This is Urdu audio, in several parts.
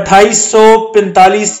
2845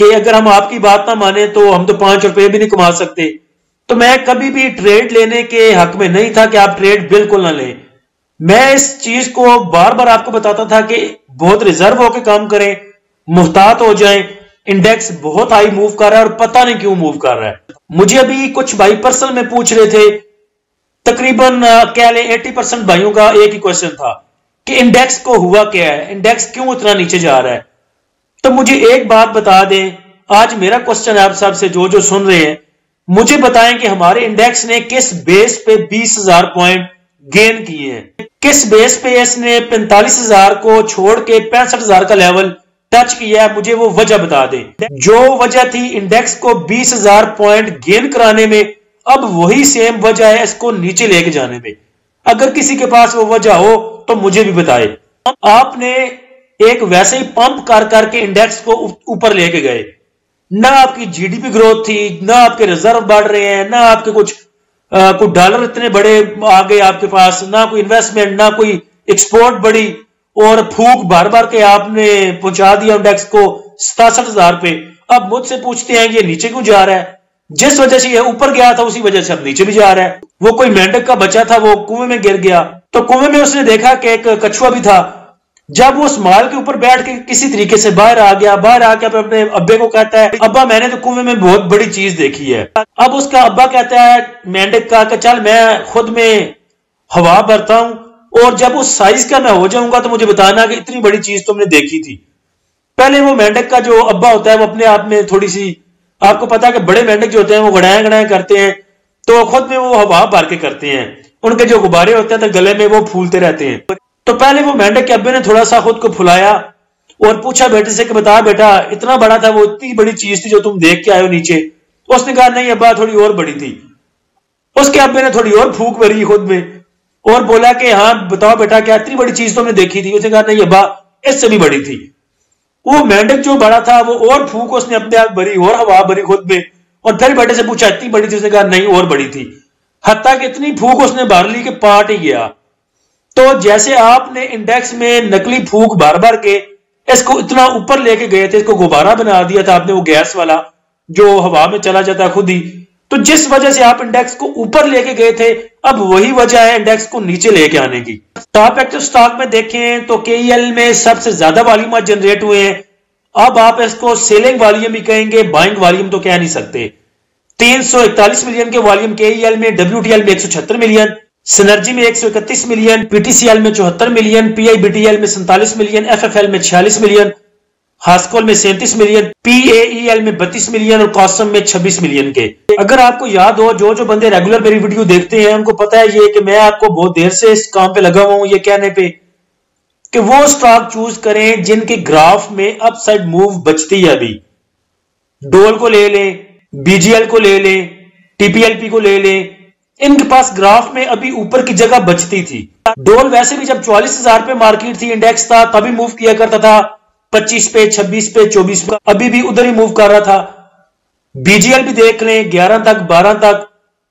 کہ اگر ہم آپ کی بات نہ مانے تو ہم تو 5 روپے بھی نہیں کما سکتے. تو میں کبھی بھی ٹریڈ لینے کے حق میں نہیں تھا کہ آپ ٹریڈ بالکل نہ لیں. میں اس چیز کو بار بار آپ کو بتاتا تھا کہ بہت ریزرو ہو کے کام کریں, محتاط ہو جائیں. انڈیکس بہت ہائی موو کر رہا ہے اور پتہ نہیں کیوں موو کر رہا ہے. مجھے ابھی کچھ بھائی پرسنل میں پوچھ رہے تھے, تقریباً کہہ لیں 80% بھائیوں کا ایک ہی کوشچن تھا کہ انڈیکس کو ہوا کیا ہے, انڈیکس کیوں اتنا نیچے جا رہا ہے. تو مجھے ایک بات بتا دیں, آج میرا کوشچن ہے آپ سب سے جو سن رہے ہیں, مجھے بتائیں کہ ہمارے انڈیکس نے کس بیس پہ 20,000 پوائنٹ گین کیے ہیں, کس بیس پہ اس نے 45,000 کو چھوڑ کے 65,000 کا لیول ٹچ کیا ہے. مجھے وہ وجہ بتا دیں. جو وجہ تھی انڈیکس کو 20,000 پوائنٹ گین کرانے میں, اب وہی سیم وجہ ہے اس کو نیچے لے کے جانے میں. اگر کسی کے پاس وہ وجہ ہو تو مجھے بھی بتائے. آپ نے ایک ویسے ہی پمپ کر کے انڈیکس کو اوپر لے کے گئے, نہ آپ کی جی ڈی پی گروتھ تھی, نہ آپ کے ریزرو بڑھ رہے ہیں, نہ آپ کے کچھ ڈالر اتنے بڑے آ گئے آپ کے پاس, نہ کوئی انویسٹمنٹ, نہ کوئی ایکسپورٹ بڑی, اور پھوک بھر بھر کے آپ نے پہنچا دیا انڈیکس کو 67,000 پہ. اب مجھ سے پوچھتے ہیں یہ نیچے کیوں جا رہا ہے. جس وجہ سے یہ اوپر گیا تھا اسی وجہ سے اب نیچے بھی جا رہا ہے. وہ کوئی مینڈک کا بچہ تھا, وہ کنویں میں گر گیا, تو کنویں میں اس نے دیکھا کہ ایک کچھوا بھی تھا. جب وہ اس مال کے اوپر بیٹھ کے کسی طریقے سے باہر آ گیا اپنے ابے کو کہتا ہے, ابا میں نے تو کنویں میں بہت بڑی چیز دیکھی ہے. اب اس کا ابا کہتا ہے مینڈک کا کہ چل میں خود میں ہوا بھرتا ہوں, اور جب اس سائز کا میں ہو جاؤں گا تو مجھے بتانا کہ اتنی بڑی چیز تم نے دیکھی تھی. پہلے وہ مینڈک کا جو ابا ہوتا ہے وہ اپنے آپ میں تھوڑی سی, آپ کو پتا ہے کہ بڑے مینڈک جو ہوتے ہیں وہ گڑائیں کرتے ہیں, تو خود میں وہ ہوا بھر کے کرتے ہیں, ان کے جو غبارے ہوتے ہیں تو گلے میں وہ پھولتے رہتے ہیں. تو پہلے وہ مینڈک کے ابے نے تھوڑا سا خود کو پھلایا اور پوچھا بیٹے سے کہ بتا بیٹا اتنا بڑا تھا وہ, اتنی بڑی چیز تھی جو تم دیکھ کے آئے ہو نیچے. اس نے کہا نہیں ابا تھوڑی اور بڑی تھی. اس کے ابے نے تھوڑی اور پھونک بھری خود میں اور بولا کہ ہاں بتاؤ بیٹا کیا اتنی بڑی چیز تم نے دیکھی تھی. اس نے کہا نہیں ابا اس سے بھی بڑی تھی. وہ مینڈک جو بڑا تھا وہ اور پھونک اس نے اپنے آپ بھری اور ہوا بھری خود میں, اور پھر بیٹے سے پوچھا اتنی بڑی تھی. اس نے کہا نہیں اور بڑی تھی. حتیٰ کہ اتنی پھونک اس نے بھر لی کہ پاٹ ہی گیا. تو جیسے آپ نے انڈیکس میں نکلی پھونک بھر کے اس کو اتنا اوپر لے کے گئے تھے, اس کو غبارہ بنا دیا تھا آپ نے, وہ گیس والا جو ہوا میں چلا جاتا ہے خود ہی, تو جس وجہ سے آپ انڈیکس کو اوپر لے کے گئے تھے اب وہی وجہ ہے انڈیکس کو نیچے لے کے آنے کی. ٹاپ ایکٹیو سٹاک میں دیکھیں تو کے ای ایل میں سب سے زیادہ والیوم جنریٹ ہوئے ہیں. اب آپ اس کو سیلنگ والیوم بھی کہیں گے, بائنگ والیوم تو کہہ نہیں سکتے. 341 ملین کے والیوم کے ای ایل میں, ڈبلیو ٹی ایل میں 176 ملین, سنرجی میں 131 million, P T C L میں 74 million, P I B T L میں 47 ملین, ایف ایف ایل میں 46 ملین, ہاسکول میں 37 ملین, پی اے ای ایل میں 32 ملین اور کاسم میں 26 ملین کے. اگر آپ کو یاد ہو جو بندے ریگولر میری ویڈیو دیکھتے ہیں ان کو پتا ہے یہ کہ میں آپ کو بہت دیر سے اس کام پہ لگا ہوا ہوں یہ کہنے پہ کہ وہ سٹاک چوز کریں جن کے گراف میں اپ سائڈ موو بچتی ہے. ابھی ڈول کو لے لیں, بی جی ایل کو لے لیں, ٹی پی ایل پی کو لے لیں, ان کے پاس گراف میں ابھی اوپر کی جگہ بچتی تھی. ڈول ویسے بھی جب 44,000 پہ مارکیٹ تھی انڈیکس تھا تبھی موو کیا کرتا تھا 25 پہ, 26 پہ, 24 پہ, ابھی بھی ادھر ہی موو کر رہا تھا. بی جی ایل بھی دیکھ لیں 11 تک, 12 تک,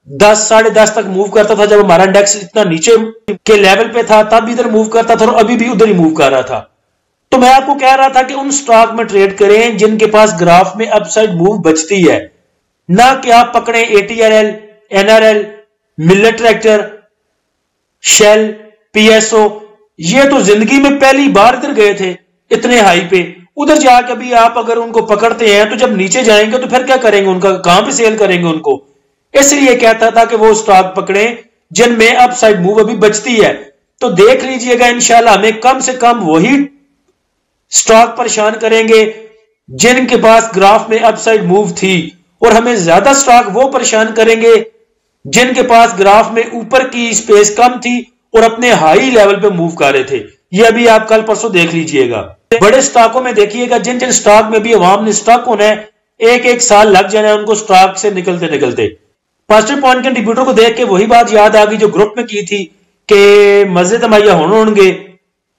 10, 10.5 تک موو کرتا تھا. جب ہمارا انڈیکس اتنا نیچے کے لیول پہ تھا تب بھی ادھر موو کرتا تھا اور ابھی بھی ادھر ہی موو کر رہا تھا. تو میں آپ کو کہہ رہا تھا کہ ان سٹاک میں ٹریڈ کریں جن کے پاس گراف میں اپ سائڈ موو بچتی ہے, نہ کہ آپ پکڑیں A T R L, N R L, Millat tractor, Shell, P S O. یہ تو زندگی میں پہلی بار ادھر گئے تھے اتنے ہائی پہ, ادھر جا کے بھی آپ اگر ان کو پکڑتے ہیں تو جب نیچے جائیں گے تو پھر کیا کریں گے, ان کا کہاں پہ سیل کریں گے ان کو. اس لیے کہتا تھا کہ وہ سٹاک پکڑیں جن میں اپ سائڈ موو ابھی بچتی ہے. تو دیکھ لیجئے گا انشاءاللہ ہمیں کم سے کم وہی سٹاک پریشان کریں گے جن کے پاس گراف میں اپ سائڈ موو تھی, اور ہمیں زیادہ سٹاک وہ پریشان کریں گے جن کے پاس گراف میں اوپر کی سپیس کم تھی اور اپنے ہائی لیول پہ موو کر رہے تھے. یہ ابھی آپ کل پرسوں دیکھ لیجئے گا. بڑے سٹاکوں میں دیکھیے گا جن سٹاک میں بھی عوام نے سٹاک ہونا ہے ایک سال لگ جانا ہے ان کو سٹاک سے نکلتے. پاسٹر پوائنٹ کے ڈیبیوٹر کو دیکھ کے وہی بات یاد آ گئی جو گروپ میں کی تھی کہ مزے تمہیا ہوں گے.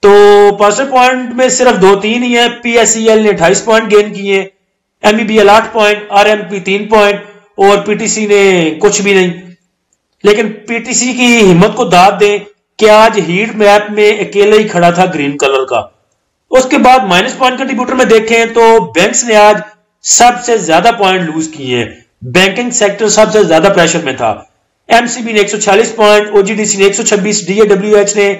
تو پاسٹر پوائنٹ میں صرف 2-3 ہی ہیں. پی ایس ای ایل نے 28 پوائنٹ گین کیے, M E B L 8 point, R M P 3 point اور پی ٹی سی نے کچھ بھی نہیں. لیکن پی ٹی سی کی ہمت کو داد دیں کہ آج ہیٹ میپ میں اکیلے ہی کھڑا تھا گرین کلر کا. اس کے بعد مائنس پوائنٹ کنٹریبیوٹر میں دیکھیں تو بینکس نے آج سب سے زیادہ پوائنٹ لوز کیے ہیں. بینکنگ سیکٹر سب سے زیادہ پریشر میں تھا. ایم سی بی نے 146 پوائنٹ, او جی ڈی سی نے 126, ڈی اے ڈبلیو ایچ نے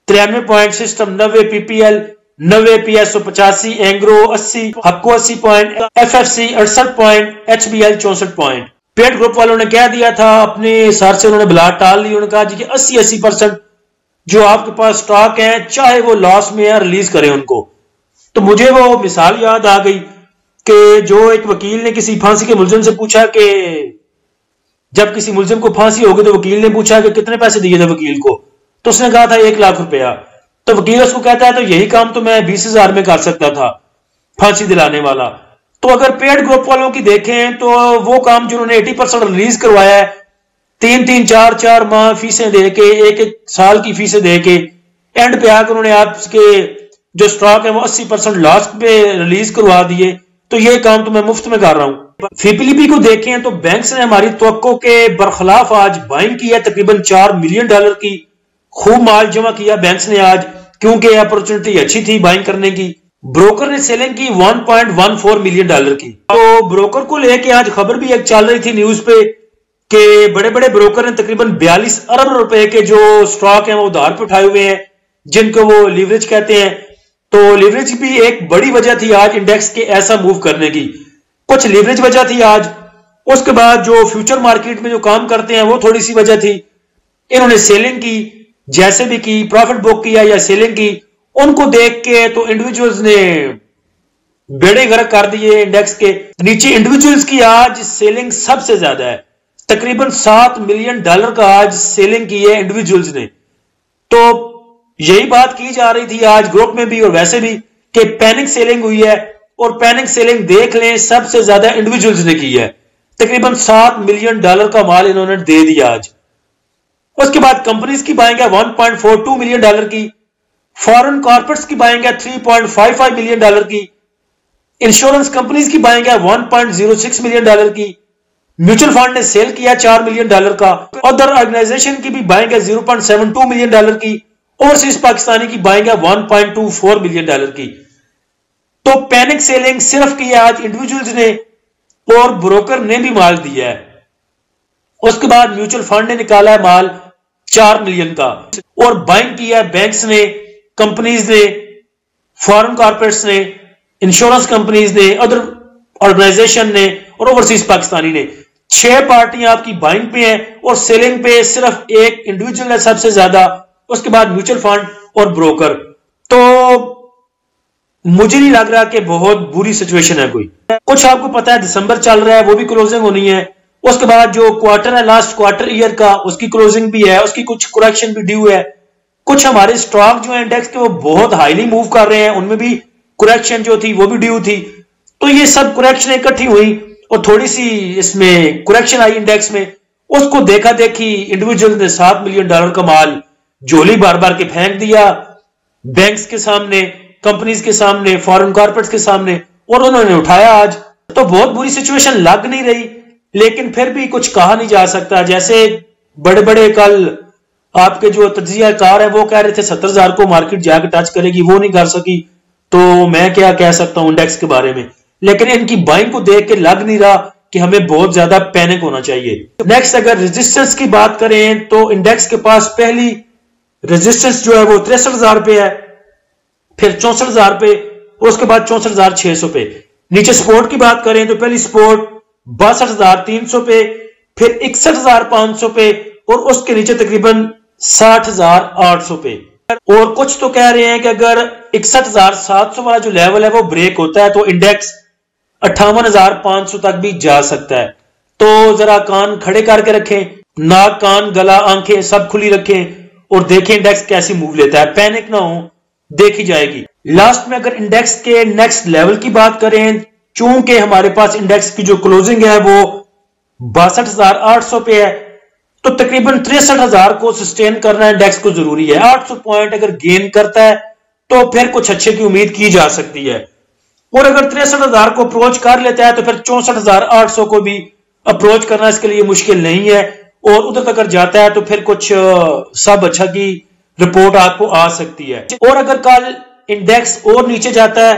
93 point, system 90, P P L 90, P S O 85, Engro 80, Hubco 80 point, F F C 68 point, H B L 64 point. پیٹ گروپ والوں نے کہہ دیا تھا, اپنے سر سے انہوں نے بلا ٹال لی, انہوں نے کہا جی کہ 80% جو آپ کے پاس سٹاک ہیں چاہے وہ لاس میں ہے ریلیز کریں ان کو. تو مجھے وہ مثال یاد آ گئی کہ جو ایک وکیل نے کسی پھانسی کے ملزم سے پوچھا کہ جب کسی ملزم کو پھانسی ہوگی تو وکیل نے پوچھا کہ کتنے پیسے دیے تھے وکیل کو, تو اس نے کہا تھا 1 لاکھ روپیہ. تو وکیل اس کو کہتا ہے تو یہی کام تو میں 20,000 میں کر سکتا تھا پھانسی دلانے والا. تو اگر پیڈ گروپ والوں کی دیکھیں تو وہ کام جنہوں نے 80% ریلیز کروایا ہے 3 4 ماہ فیسیں دے کے 1 سال کی فیسیں دے کے اینڈ پہ آ کر انہوں نے آپ کے جو سٹاک ہے وہ 80% لاس پہ ریلیز کروا دیے, تو یہ کام تو میں مفت میں کر رہا ہوں. فیپلیپی کو دیکھیں تو بینکس نے ہماری توقع کے برخلاف آج بائنگ کی ہے تقریباً $4 ملین کی. خوب مال جمع کیا بینکس نے آج کیونکہ اپورچونٹی اچھی تھی بائنگ کرنے کی. بروکر نے سیلنگ کی $1.14 ملین کی. تو بروکر کو لے کے آج خبر بھی ایک چل رہی تھی نیوز پہ کہ بڑے بڑے بروکر نے تقریباً 42 ارب روپے کے جو سٹاک ہیں وہ ادھار پہ اٹھائے ہوئے ہیں جن کو وہ لیوریج کہتے ہیں. تو لیوریج بھی ایک بڑی وجہ تھی آج انڈیکس کے ایسا موو کرنے کی. کچھ لیوریج وجہ تھی آج. اس کے بعد جو فیوچر مارکیٹ میں جو کام کرتے ہیں وہ تھوڑی سی وجہ تھی. انہوں نے سیلنگ کی, جیسے بھی کی, پروفٹ بک کیا یا سیلنگ کی, ان کو دیکھ کے تو انڈیویجولز نے بیڑے غرق کر دیے انڈیکس کے نیچے. انڈیویجولز کی آج سیلنگ سب سے زیادہ ہے, تقریباً $7 ملین کا آج سیلنگ کی ہے انڈیویجولز نے. تو یہی بات کی جا رہی تھی آج گروپ میں بھی اور ویسے بھی کہ پینک سیلنگ ہوئی ہے, اور پینک سیلنگ دیکھ لیں سب سے زیادہ انڈیویجولز نے کی ہے. تقریباً $7 ملین کا مال انہوں نے دے دیا آج. اس کے بعد کمپنیز کی بائنگ ہے $1.42 ملین کی, فارن کارپوریٹس کی بائنگ ہے $3.55 ملین کی, انشورنس کمپنیز کی بائنگ ہے $1.06 ملین کی, میوچل فنڈ نے سیل کیا $4 ملین کا, ادر آرگنائزیشن کی بھی بائنگ ہے $0.72 ملین کی, اوورسیز پاکستانی کی بائنگ ہے $1.24 ملین کی. تو پینک سیلنگ صرف کی ہے آج انڈیویجولز نے اور بروکر نے بھی مال دیا ہے. اس کے بعد میوچل فنڈ نے نکالا ہے مال $4 ملین کا, اور بائنگ کیا ہے بینکس نے, کمپنیز نے, فارن کارپوریٹس نے, انشورنس کمپنیز نے, ادر آرگنائزیشن نے اور اوورسیز پاکستانی نے. 6 پارٹیاں آپ کی بائنگ پہ ہیں اور سیلنگ پہ صرف ایک انڈیویجول ہے سب سے زیادہ, اس کے بعد میوچل فنڈ اور بروکر. تو مجھے نہیں لگ رہا کہ بہت بری سچویشن ہے کوئی. کچھ آپ کو پتا ہے دسمبر چل رہا ہے, وہ بھی کلوزنگ ہونی ہے. اس کے بعد جو کوارٹر ہے لاسٹ کوارٹر ایئر کا, اس کی کلوزنگ بھی ہے, اس کی کچھ کریکشن بھی ڈیو ہے. کچھ ہمارے سٹاک جو ہیں انڈیکس کے وہ بہت ہائیلی موو کر رہے ہیں, ان میں بھی کریکشن جو تھی وہ بھی ڈیو تھی. تو یہ سب کریکشن اکٹھی ہوئی اور تھوڑی سی اس میں کریکشن آئی انڈیکس میں. اس کو دیکھا دیکھی انڈیویجول نے $7 ملین کا مال جھولی بار بار کے پھینک دیا بینکس کے سامنے, کمپنیز کے سامنے, فارن کارپوریٹس کے سامنے, اور انہوں نے اٹھایا آج. تو بہت بری سچویشن لگ نہیں رہی, لیکن پھر بھی کچھ کہا نہیں جا سکتا. جیسے بڑے بڑے کل آپ کے جو تجزیہ کار ہیں وہ کہہ رہے تھے 70,000 کو مارکیٹ جا کے ٹچ کرے گی, وہ نہیں کر سکی. تو میں کیا کہہ سکتا ہوں انڈیکس کے بارے میں, لیکن ان کی بائنگ کو دیکھ کے لگ نہیں رہا کہ ہمیں بہت زیادہ پینک ہونا چاہیے. نیکسٹ اگر ریزسٹنس کی بات کریں تو انڈیکس کے پاس پہلی ریزسٹنس جو ہے وہ 63,000 پہ ہے, پھر 64,000 پہ, اس کے بعد 64,600 پہ. نیچے سپورٹ کی بات کریں تو پہلی سپورٹ 62,300 پہ, پھر 61,500 پہ, اور اس کے نیچے تقریباً 60,800 پہ. اور کچھ تو کہہ رہے ہیں کہ اگر 61,700 والا جو لیول ہے وہ بریک ہوتا ہے تو انڈیکس 58,500 تک بھی جا سکتا ہے. تو ذرا کان کھڑے کر کے رکھیں, ناک, کان, گلا, آنکھیں سب کھلی رکھیں اور دیکھیں انڈیکس کیسی موو لیتا ہے. پینک نہ ہو, دیکھی جائے گی. لاسٹ میں اگر انڈیکس کے نیکسٹ لیول کی بات کریں, چونکہ ہمارے پاس انڈیکس کی جو کلوزنگ ہے وہ 62,800 پہ ہے, تو تقریباً 63,000 کو سسٹین کرنا انڈیکس کو ضروری ہے. 800 پوائنٹ اگر گین کرتا ہے تو پھر کچھ اچھے کی امید کی جا سکتی ہے, اور اگر 63,000 کو اپروچ کر لیتا ہے تو پھر 64,800 کو بھی اپروچ کرنا اس کے لیے مشکل نہیں ہے, اور ادھر تک اگر جاتا ہے تو پھر کچھ سب اچھا کی رپورٹ آپ کو آ سکتی ہے. اور اگر کل انڈیکس اور نیچے جاتا ہے